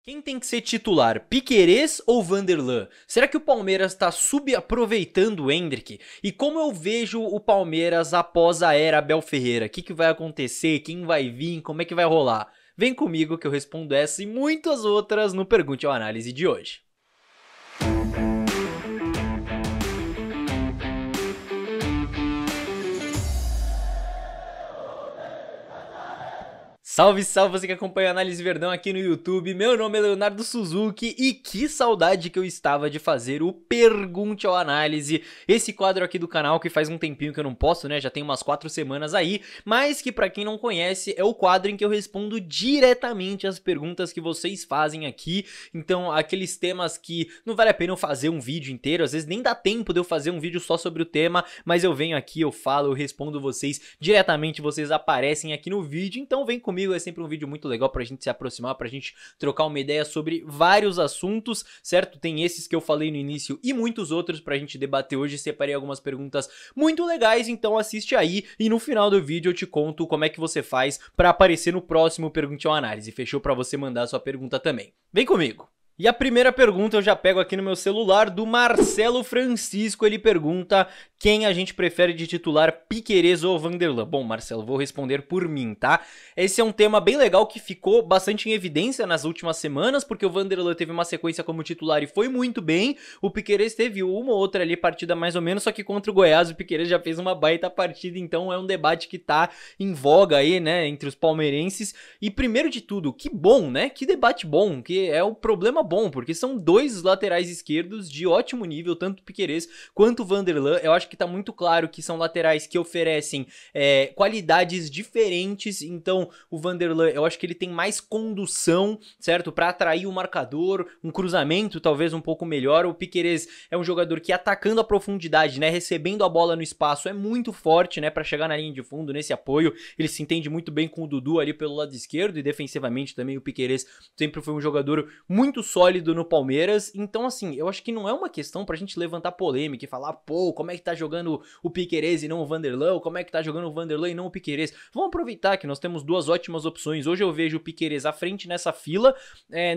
Quem tem que ser titular, Piquerez ou Vanderlan? Será que o Palmeiras está subaproveitando o Endrick? E como eu vejo o Palmeiras após a era Abel Ferreira? O que vai acontecer? Quem vai vir? Como é que vai rolar? Vem comigo que eu respondo essa e muitas outras no Pergunte ou Análise de hoje. Salve, salve você que acompanha a Análise Verdão aqui no YouTube, meu nome é Leonardo Suzuki e que saudade que eu estava de fazer o Pergunte ou Análise, esse quadro aqui do canal que faz um tempinho que eu não posto, né, já tem umas 4 semanas aí, mas que pra quem não conhece é o quadro em que eu respondo diretamente as perguntas que vocês fazem aqui, então aqueles temas que não vale a pena eu fazer um vídeo inteiro, às vezes nem dá tempo de eu fazer um vídeo só sobre o tema, mas eu venho aqui, eu falo, eu respondo vocês diretamente, vocês aparecem aqui no vídeo, então vem comigo. É sempre um vídeo muito legal pra gente se aproximar, pra gente trocar uma ideia sobre vários assuntos, certo? Tem esses que eu falei no início e muitos outros pra gente debater hoje, separei algumas perguntas muito legais, então assiste aí e no final do vídeo eu te conto como é que você faz pra aparecer no próximo Pergunte ou Análise, fechou? Pra você mandar a sua pergunta também. Vem comigo! E a primeira pergunta eu já pego aqui no meu celular, do Marcelo Francisco, ele pergunta quem a gente prefere de titular, Piquerez ou Vanderlan. Bom, Marcelo, vou responder por mim, tá? Esse é um tema bem legal que ficou bastante em evidência nas últimas semanas, porque o Vanderlan teve uma sequência como titular e foi muito bem, o Piquerez teve uma ou outra ali partida mais ou menos, só que contra o Goiás o Piquerez já fez uma baita partida, então é um debate que tá em voga aí, né, entre os palmeirenses. E primeiro de tudo, que bom, né, que debate bom, que é o problema bom, porque são dois laterais esquerdos de ótimo nível, tanto o Piquerez quanto o Vanderlan. Eu acho que tá muito claro que são laterais que oferecem qualidades diferentes, então o Vanderlan, eu acho que ele tem mais condução, certo? Pra atrair o marcador, um cruzamento talvez um pouco melhor. O Piquerez é um jogador que atacando a profundidade, né, recebendo a bola no espaço, é muito forte, né, pra chegar na linha de fundo nesse apoio. Ele se entende muito bem com o Dudu ali pelo lado esquerdo e defensivamente também o Piquerez sempre foi um jogador muito sólido no Palmeiras, então assim, eu acho que não é uma questão pra gente levantar polêmica e falar, pô, como é que tá jogando o Piquerez e não o Vanderlan, ou como é que tá jogando o Vanderlan e não o Piquerez. Vamos aproveitar que nós temos duas ótimas opções. Hoje eu vejo o Piquerez à frente nessa fila,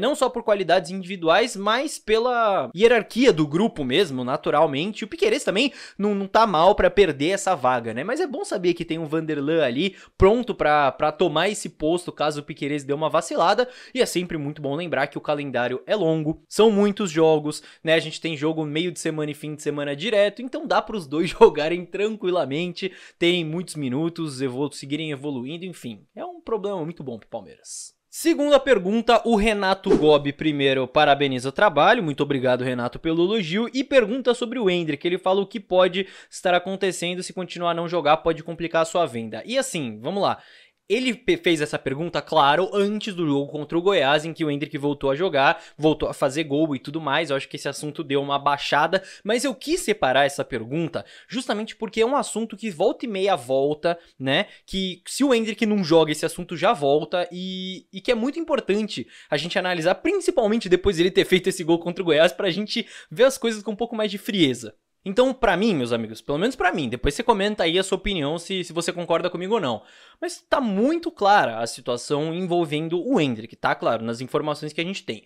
não só por qualidades individuais, mas pela hierarquia do grupo mesmo, naturalmente. O Piquerez também não tá mal pra perder essa vaga, né, mas é bom saber que tem um Vanderlan ali pronto pra tomar esse posto caso o Piquerez dê uma vacilada, e é sempre muito bom lembrar que o calendário é longo, são muitos jogos, né, a gente tem jogo meio de semana e fim de semana direto, então dá para os dois jogarem tranquilamente, tem muitos minutos, seguirem evoluindo, enfim, é um problema muito bom pro Palmeiras. Segunda pergunta, o Renato Gobi primeiro parabeniza o trabalho, muito obrigado Renato pelo elogio, e pergunta sobre o Endrick, ele fala o que pode estar acontecendo se continuar a não jogar, pode complicar a sua venda. E assim, vamos lá. Ele fez essa pergunta, claro, antes do jogo contra o Goiás, em que o Endrick voltou a jogar, voltou a fazer gol e tudo mais. Eu acho que esse assunto deu uma baixada, mas eu quis separar essa pergunta justamente porque é um assunto que volta e meia volta, né? Que se o Endrick não joga, esse assunto já volta e que é muito importante a gente analisar, principalmente depois de ele ter feito esse gol contra o Goiás, pra gente ver as coisas com um pouco mais de frieza. Então, pra mim, meus amigos, pelo menos pra mim, depois você comenta aí a sua opinião se você concorda comigo ou não. Mas tá muito clara a situação envolvendo o Endrick, tá claro, nas informações que a gente tem.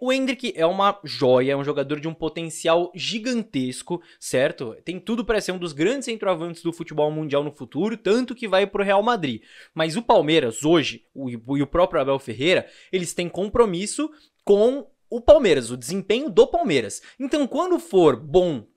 O Endrick é uma joia, é um jogador de um potencial gigantesco, certo? Tem tudo pra ser um dos grandes centroavantes do futebol mundial no futuro, tanto que vai pro Real Madrid. Mas o Palmeiras, hoje, e o próprio Abel Ferreira, eles têm compromisso com o Palmeiras, o desempenho do Palmeiras. Então, quando for bom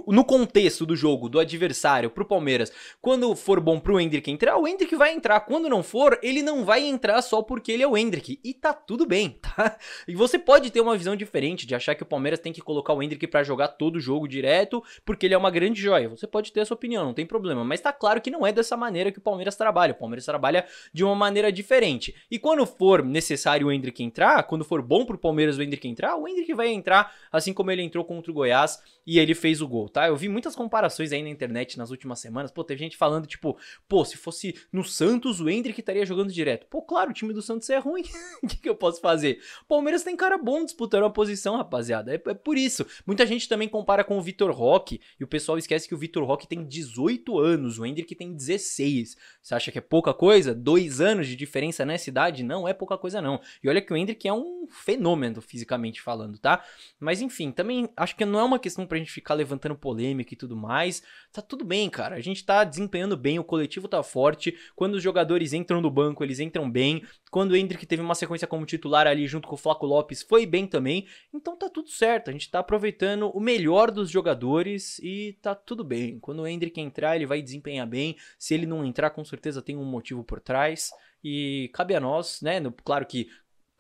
no contexto do jogo, do adversário, pro Palmeiras, quando for bom pro Endrick entrar, o Endrick vai entrar. Quando não for, ele não vai entrar só porque ele é o Endrick. E tá tudo bem, tá? E você pode ter uma visão diferente de achar que o Palmeiras tem que colocar o Endrick pra jogar todo o jogo direto, porque ele é uma grande joia. Você pode ter a sua opinião, não tem problema. Mas tá claro que não é dessa maneira que o Palmeiras trabalha. O Palmeiras trabalha de uma maneira diferente. E quando for necessário o Endrick entrar, quando for bom pro Palmeiras o Endrick entrar vai entrar, assim como ele entrou contra o Goiás e ele fez o gol. gol, tá? Eu vi muitas comparações aí na internet nas últimas semanas. Pô, teve gente falando, tipo, pô, se fosse no Santos, o Endrick estaria jogando direto. Pô, claro, o time do Santos é ruim. O que eu posso fazer? O Palmeiras tem cara bom disputando a posição, rapaziada. É por isso. Muita gente também compara com o Vitor Roque, e o pessoal esquece que o Vitor Roque tem 18 anos, o Endrick tem 16. Você acha que é pouca coisa? 2 anos de diferença nessa idade? Não é pouca coisa, não. E olha que o Endrick é um fenômeno, fisicamente falando, tá? Mas enfim, também acho que não é uma questão pra gente ficar levantando polêmica e tudo mais. Tá tudo bem, cara. A gente tá desempenhando bem, o coletivo tá forte. Quando os jogadores entram no banco, eles entram bem. Quando o Endrick teve uma sequência como titular ali junto com o Flaco Lopes, foi bem também. Então tá tudo certo. A gente tá aproveitando o melhor dos jogadores e tá tudo bem. Quando o Endrick entrar, ele vai desempenhar bem. Se ele não entrar, com certeza tem um motivo por trás. E cabe a nós, né? Claro que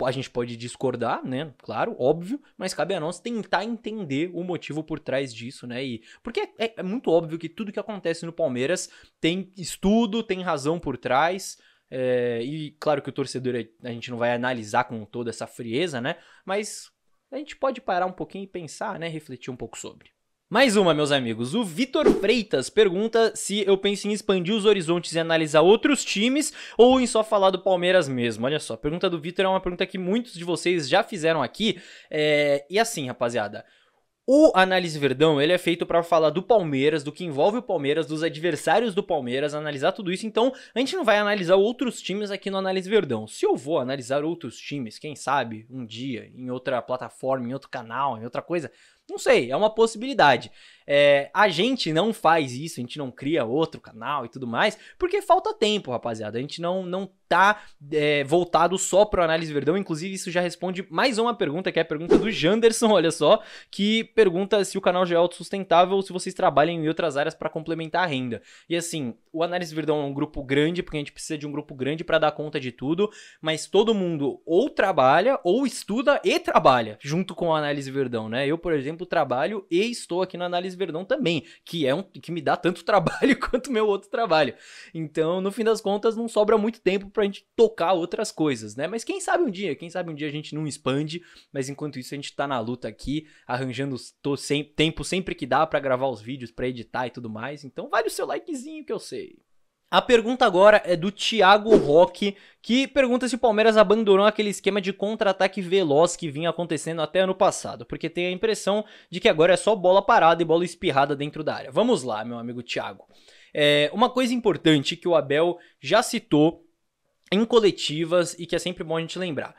a gente pode discordar, né? Claro, óbvio, mas cabe a nós tentar entender o motivo por trás disso, né? Porque é muito óbvio que tudo que acontece no Palmeiras tem estudo, tem razão por trás. E claro que o torcedor a gente não vai analisar com toda essa frieza, né? Mas a gente pode parar um pouquinho e pensar, né? Refletir um pouco sobre. Mais uma, meus amigos. O Vitor Freitas pergunta se eu penso em expandir os horizontes e analisar outros times ou em só falar do Palmeiras mesmo. Olha só, a pergunta do Vitor é uma pergunta que muitos de vocês já fizeram aqui. E assim, rapaziada, o Análise Verdão, ele é feito para falar do Palmeiras, do que envolve o Palmeiras, dos adversários do Palmeiras, analisar tudo isso. Então, a gente não vai analisar outros times aqui no Análise Verdão. Se eu vou analisar outros times, quem sabe, um dia, em outra plataforma, em outro canal, em outra coisa, não sei, é uma possibilidade. A gente não faz isso, a gente não cria outro canal e tudo mais, porque falta tempo, rapaziada. A gente não tá voltado só pro Análise Verdão. Inclusive, isso já responde mais uma pergunta, que é a pergunta do Janderson, olha só, que pergunta se o canal já é autossustentável ou se vocês trabalham em outras áreas para complementar a renda. E assim, o Análise Verdão é um grupo grande, porque a gente precisa de um grupo grande para dar conta de tudo, mas todo mundo ou trabalha, ou estuda e trabalha, junto com o Análise Verdão, né? Eu, por exemplo, trabalho e estou aqui no Análise Verdão também, que me dá tanto trabalho quanto o meu outro trabalho. Então, no fim das contas, não sobra muito tempo pra gente tocar outras coisas, né? Mas quem sabe um dia a gente não expande, mas enquanto isso a gente tá na luta aqui, arranjando tempo sempre que dá pra gravar os vídeos, pra editar e tudo mais. Então, vale o seu likezinho que eu sei. A pergunta agora é do Thiago Roque, que pergunta se o Palmeiras abandonou aquele esquema de contra-ataque veloz que vinha acontecendo até ano passado, porque tem a impressão de que agora é só bola parada e bola espirrada dentro da área. Vamos lá, meu amigo Thiago. Uma coisa importante que o Abel já citou em coletivas e que é sempre bom a gente lembrar.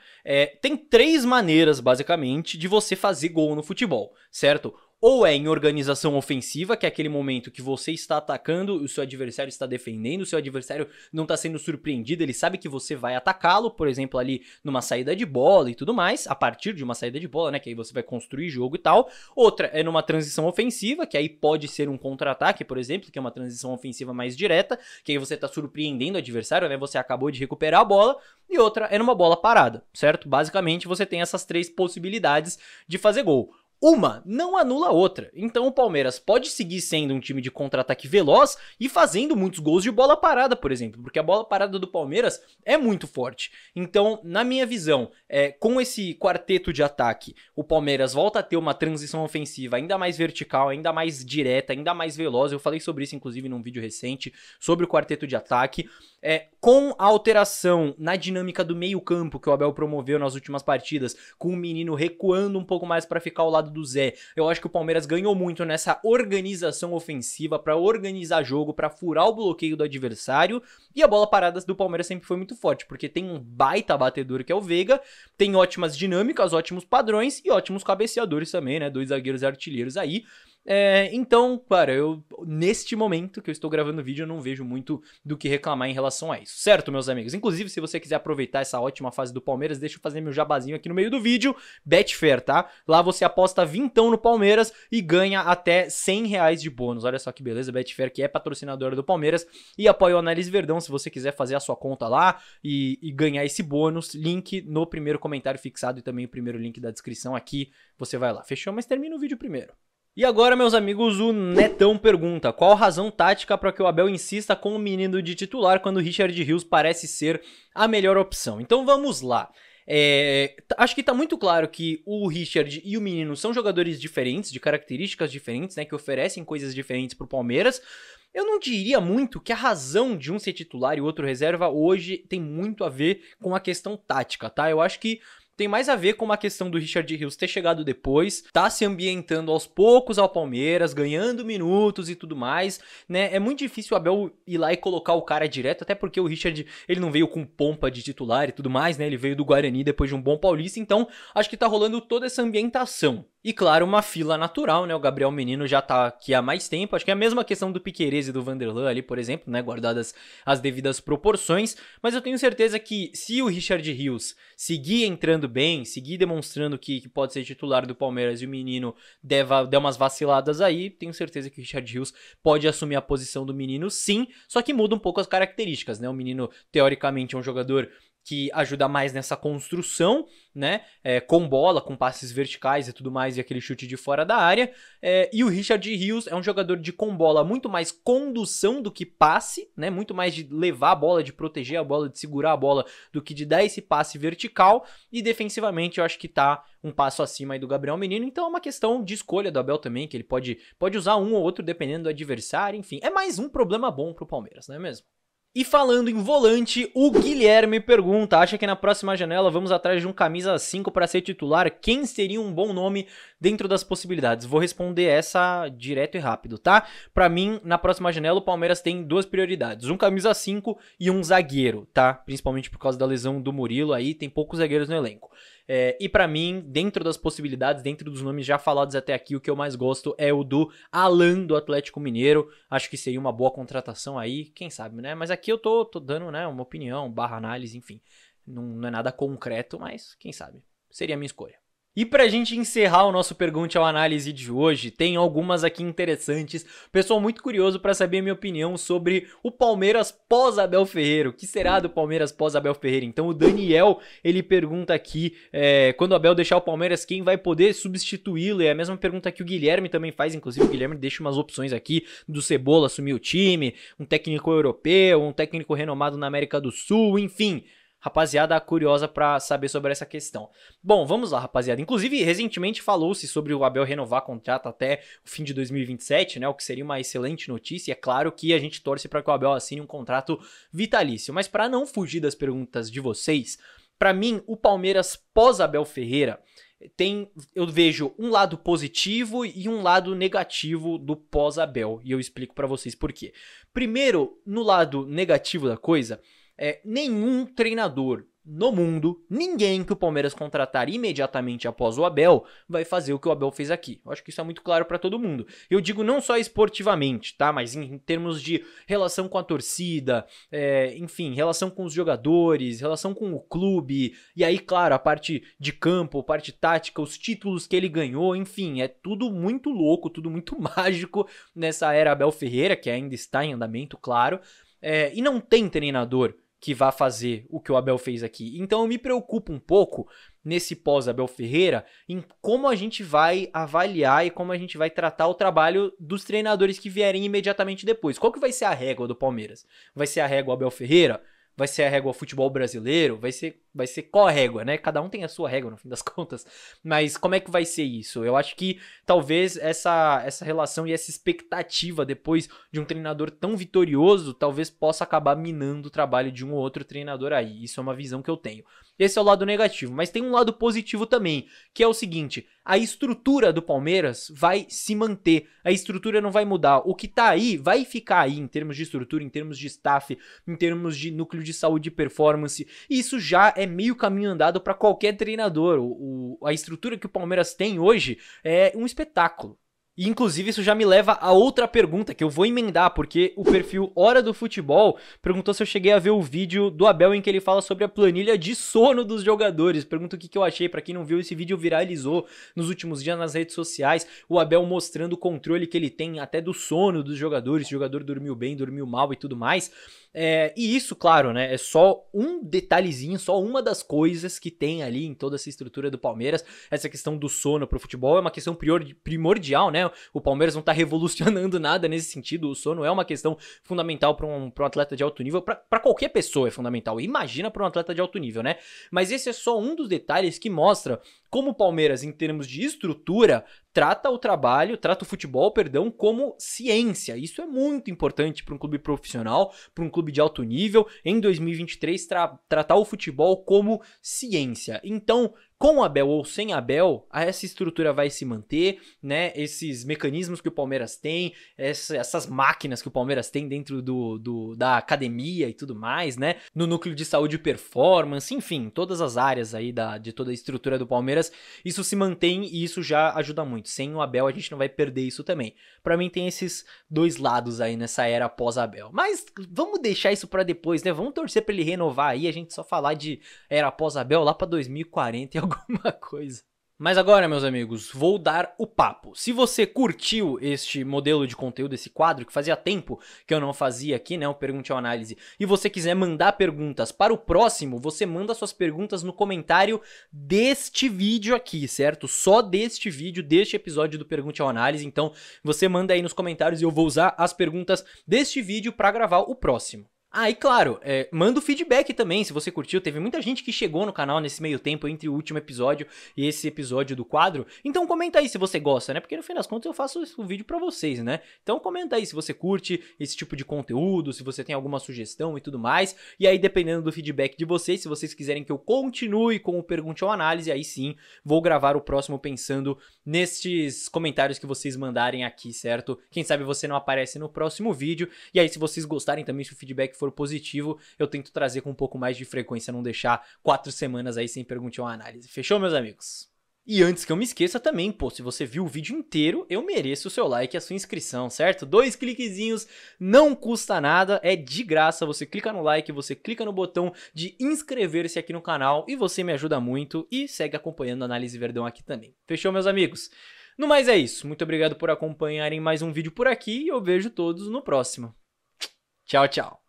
Tem 3 maneiras, basicamente, de você fazer gol no futebol, certo? Ou é em organização ofensiva, que é aquele momento que você está atacando, o seu adversário está defendendo, o seu adversário não está sendo surpreendido, ele sabe que você vai atacá-lo, por exemplo, ali numa saída de bola e tudo mais, a partir de uma saída de bola, né, que aí você vai construir jogo e tal. Outra é numa transição ofensiva, que aí pode ser um contra-ataque, por exemplo, que é uma transição ofensiva mais direta, que aí você está surpreendendo o adversário, né, você acabou de recuperar a bola. E outra é numa bola parada, certo? Basicamente, você tem essas 3 possibilidades de fazer gol. Uma não anula a outra, então o Palmeiras pode seguir sendo um time de contra-ataque veloz e fazendo muitos gols de bola parada, por exemplo, porque a bola parada do Palmeiras é muito forte. Então, na minha visão, com esse quarteto de ataque, o Palmeiras volta a ter uma transição ofensiva ainda mais vertical, ainda mais direta, ainda mais veloz. Eu falei sobre isso, inclusive, num vídeo recente, sobre o quarteto de ataque. Com a alteração na dinâmica do meio-campo que o Abel promoveu nas últimas partidas, com o menino recuando um pouco mais para ficar ao lado do Zé, eu acho que o Palmeiras ganhou muito nessa organização ofensiva, para organizar jogo, para furar o bloqueio do adversário. E a bola parada do Palmeiras sempre foi muito forte, porque tem um baita batedor que é o Veiga, tem ótimas dinâmicas, ótimos padrões e ótimos cabeceadores também, né? 2 zagueiros artilheiros aí. Então, cara, neste momento que eu estou gravando o vídeo, eu não vejo muito do que reclamar em relação a isso, certo, meus amigos? Inclusive, se você quiser aproveitar essa ótima fase do Palmeiras, deixa eu fazer meu jabazinho aqui no meio do vídeo, Betfair, tá? Lá você aposta vintão no Palmeiras e ganha até R$100 de bônus. Olha só que beleza, Betfair, que é patrocinadora do Palmeiras e apoia o Análise Verdão. Se você quiser fazer a sua conta lá e ganhar esse bônus, link no primeiro comentário fixado e também o primeiro link da descrição aqui, você vai lá. Fechou? Mas termina o vídeo primeiro. E agora, meus amigos, o Netão pergunta: qual a razão tática para que o Abel insista com o menino de titular quando o Richard Rios parece ser a melhor opção? Então vamos lá. Acho que tá muito claro que o Richard e o Menino são jogadores diferentes, de características diferentes, né? Que oferecem coisas diferentes pro Palmeiras. Eu não diria muito que a razão de um ser titular e o outro reserva hoje tem muito a ver com a questão tática, tá? Eu acho que tem mais a ver com uma questão do Richard Rios ter chegado depois, tá se ambientando aos poucos ao Palmeiras, ganhando minutos e tudo mais, né? É muito difícil o Abel ir lá e colocar o cara direto, até porque o Richard, ele não veio com pompa de titular e tudo mais, né? Ele veio do Guarani depois de um bom Paulista, então acho que tá rolando toda essa ambientação. E claro, uma fila natural, né? O Gabriel Menino já tá aqui há mais tempo. Acho que é a mesma questão do Piquerez e do Vanderlan ali, por exemplo, né? Guardadas as devidas proporções. Mas eu tenho certeza que se o Richard Rios seguir entrando bem, seguir demonstrando que pode ser titular do Palmeiras e o Menino der umas vaciladas aí, tenho certeza que o Richard Rios pode assumir a posição do Menino sim, só que muda um pouco as características, né? O Menino, teoricamente, é um jogador que ajuda mais nessa construção, né, com bola, com passes verticais e tudo mais, e aquele chute de fora da área, e o Richard Rios é um jogador de com bola muito mais condução do que passe, né, muito mais de levar a bola, de proteger a bola, de segurar a bola, do que de dar esse passe vertical, e defensivamente eu acho que tá um passo acima aí do Gabriel Menino, então é uma questão de escolha do Abel também, que ele pode usar um ou outro dependendo do adversário, enfim, é mais um problema bom pro Palmeiras, não é mesmo? E falando em volante, o Guilherme pergunta, acha que na próxima janela vamos atrás de um camisa 5 para ser titular? Quem seria um bom nome dentro das possibilidades? Vou responder essa direto e rápido, tá? Para mim, na próxima janela, o Palmeiras tem duas prioridades, um camisa 5 e um zagueiro, tá? Principalmente por causa da lesão do Murilo, aí tem poucos zagueiros no elenco. E pra mim, dentro das possibilidades, dentro dos nomes já falados até aqui, o que eu mais gosto é o do Alan, do Atlético Mineiro. Acho que seria uma boa contratação aí, quem sabe, né? Mas aqui eu tô dando, né, uma opinião, barra análise, enfim. Não é nada concreto, mas quem sabe. Seria a minha escolha. E pra gente encerrar o nosso Pergunte ao Análise de hoje, tem algumas aqui interessantes. Pessoal muito curioso pra saber a minha opinião sobre o Palmeiras pós-Abel Ferreira. O que será do Palmeiras pós-Abel Ferreira? Então o Daniel, ele pergunta aqui, quando o Abel deixar o Palmeiras, quem vai poder substituí-lo? É a mesma pergunta que o Guilherme também faz, inclusive o Guilherme deixa umas opções aqui do Cebola assumir o time, um técnico europeu, um técnico renomado na América do Sul, enfim... Rapaziada curiosa pra saber sobre essa questão. Bom, vamos lá, rapaziada. Inclusive, recentemente falou-se sobre o Abel renovar contrato até o fim de 2027, né? O que seria uma excelente notícia. E é claro que a gente torce para que o Abel assine um contrato vitalício. Mas para não fugir das perguntas de vocês, para mim, o Palmeiras pós-Abel Ferreira eu vejo um lado positivo e um lado negativo do pós-Abel. E eu explico para vocês por quê. Primeiro, no lado negativo da coisa... nenhum treinador no mundo, ninguém que o Palmeiras contratar imediatamente após o Abel vai fazer o que o Abel fez aqui. Eu acho que isso é muito claro pra todo mundo. Eu digo não só esportivamente, tá? Mas em termos de relação com a torcida, enfim, relação com os jogadores, relação com o clube, e aí, claro, a parte de campo, a parte tática, os títulos que ele ganhou, enfim, é tudo muito louco, tudo muito mágico nessa era Abel Ferreira, que ainda está em andamento, claro, e não tem treinador que vá fazer o que o Abel fez aqui. Então eu me preocupo um pouco nesse pós-Abel Ferreira em como a gente vai avaliar e como a gente vai tratar o trabalho dos treinadores que vierem imediatamente depois. Qual que vai ser a régua do Palmeiras? Vai ser a régua Abel Ferreira? Vai ser a régua futebol brasileiro? Vai ser qual a régua, né? Cada um tem a sua régua no fim das contas. Mas como é que vai ser isso? Eu acho que talvez essa relação e essa expectativa depois de um treinador tão vitorioso talvez possa acabar minando o trabalho de um ou outro treinador aí. Isso é uma visão que eu tenho. Esse é o lado negativo, mas tem um lado positivo também, que é o seguinte, a estrutura do Palmeiras vai se manter, a estrutura não vai mudar, o que tá aí vai ficar aí em termos de estrutura, em termos de staff, em termos de núcleo de saúde e performance, e isso já é meio caminho andado para qualquer treinador, a estrutura que o Palmeiras tem hoje é um espetáculo. E inclusive isso já me leva a outra pergunta que eu vou emendar, porque o perfil Hora do Futebol perguntou se eu cheguei a ver o vídeo do Abel em que ele fala sobre a planilha de sono dos jogadores. Pergunta o que eu achei, pra quem não viu, esse vídeo viralizou nos últimos dias nas redes sociais, o Abel mostrando o controle que ele tem até do sono dos jogadores, se o jogador dormiu bem, dormiu mal e tudo mais. E isso, claro, né, é só um detalhezinho, só uma das coisas que tem ali em toda essa estrutura do Palmeiras. Essa questão do sono pro futebol é uma questão primordial, né, né? O Palmeiras não tá revolucionando nada nesse sentido. O sono é uma questão fundamental para um atleta de alto nível, para qualquer pessoa é fundamental. Imagina para um atleta de alto nível, né? Mas esse é só um dos detalhes que mostra como o Palmeiras, em termos de estrutura, trata o futebol, como ciência. Isso é muito importante para um clube profissional, para um clube de alto nível, em 2023, tratar o futebol como ciência. Então, com Abel ou sem Abel, essa estrutura vai se manter, né? Esses mecanismos que o Palmeiras tem, essas máquinas que o Palmeiras tem dentro da academia e tudo mais, né? No núcleo de saúde e performance, enfim, todas as áreas aí de toda a estrutura do Palmeiras, isso se mantém e isso já ajuda muito. Sem o Abel a gente não vai perder isso também. Pra mim tem esses dois lados aí nessa era pós-Abel. Mas vamos deixar isso pra depois, né? Vamos torcer pra ele renovar aí, a gente só falar de era pós-Abel lá pra 2040 e alguma coisa. Mas agora, meus amigos, vou dar o papo. Se você curtiu este modelo de conteúdo, esse quadro, que fazia tempo que eu não fazia aqui, né, o Pergunte ou Análise, e você quiser mandar perguntas para o próximo, você manda suas perguntas no comentário deste vídeo aqui, certo? Só deste vídeo, deste episódio do Pergunte ou Análise. Então, você manda aí nos comentários e eu vou usar as perguntas deste vídeo para gravar o próximo. Ah, e claro, manda o feedback também, se você curtiu. Teve muita gente que chegou no canal nesse meio tempo entre o último episódio e esse episódio do quadro. Então comenta aí se você gosta, né? Porque no fim das contas eu faço o vídeo pra vocês, né? Então comenta aí se você curte esse tipo de conteúdo, se você tem alguma sugestão e tudo mais. E aí, dependendo do feedback de vocês, se vocês quiserem que eu continue com o Pergunte ou Análise, aí sim, vou gravar o próximo pensando nestes comentários que vocês mandarem aqui, certo? Quem sabe você não aparece no próximo vídeo. E aí, se vocês gostarem também, se o feedback for positivo, eu tento trazer com um pouco mais de frequência, não deixar 4 semanas aí sem Pergunte ou Análise. Fechou, meus amigos? E antes que eu me esqueça também, pô, se você viu o vídeo inteiro, eu mereço o seu like e a sua inscrição, certo? 2 cliquezinhos, não custa nada, é de graça, você clica no like, você clica no botão de inscrever-se aqui no canal e você me ajuda muito e segue acompanhando a Análise Verdão aqui também. Fechou, meus amigos? No mais é isso, muito obrigado por acompanharem mais um vídeo por aqui e eu vejo todos no próximo. Tchau, tchau.